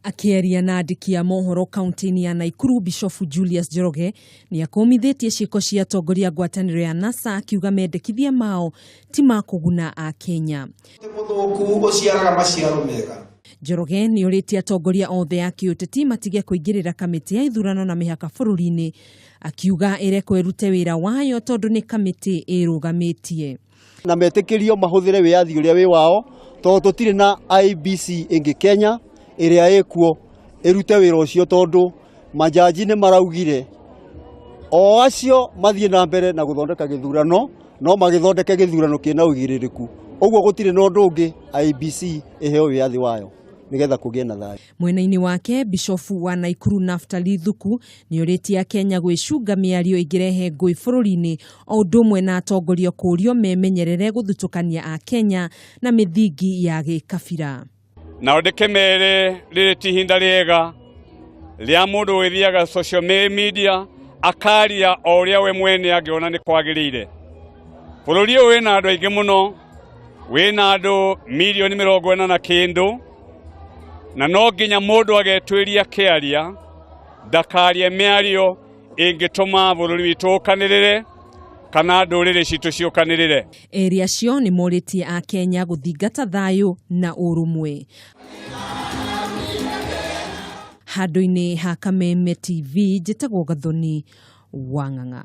Akĩaria na andĩki a mohoro kaunti-inĩ ya Naikuru, Bishofu Julius Njoroge nĩ akomithitie ciĩko cia atongoria ngwatanĩro ya NASA akiuga mendekithia mao ti ma kũguna a Kenya. Njoroge nĩ orĩtie atongoria othe a kĩũteti matige kũingĩrĩra kamĩtĩ ya ithurano na mĩhaka bũrũri-inĩ, akiuga ĩreko ĩrute wĩra wayo tondũ nĩ kamĩtĩ ĩrũgamĩtie. Na metĩkĩrio mahũthĩre wĩyathi ũrĩa wĩ wao tondũ tũtirĩ na IBC ĩngĩ Kenya ĩrĩa ĩkuo ĩrute wĩra ũcio tondũ majaji nĩ maraugire o acio mathiĩ na mbere na gũthondeka gĩthurano no magĩthondeke gĩthurano kĩna ũigĩrĩrĩku. Ũguo gũtirĩ na ũndũ ũngĩ IBC ĩheo wĩyathi wayo nĩgetha kũgĩe na thayũ. Mwena-inĩ wake, Bishofu wa Naikuru Naftali Thuku nĩ orĩtie Kenya gwĩcunga mĩario ĩngĩrehe ngũĩ bũrũri-inĩ o ũndũ ũmwe na atongoria kũũrio memenyerere gũthutũkania a Kenya na mĩthingi ya gĩkabira. Na ndĩkemere rĩrĩ ti ihinda rĩega rĩa mũndũ wĩthiaga social media akaria o ũrĩa we mwene angĩona nĩ kwagĩrĩire. Bũrũri ũyũ wĩna andũ aingĩ mũno, wĩna andũ milioni 40 na kĩndũ, na no nginya mũndũ agetwĩria kĩaria ndakarie mĩario ĩngĩtũma bũrũri witũ ũkanĩrĩre kana ndũrĩrĩ citũ ciũkanĩrĩre. Erĩ acio nĩ morĩtie a Kenya gũthingata thayũ na ũrũmwe. Handũ-inĩ ha Kameme TV, njĩtagwo Gathoni Wang'ang'a.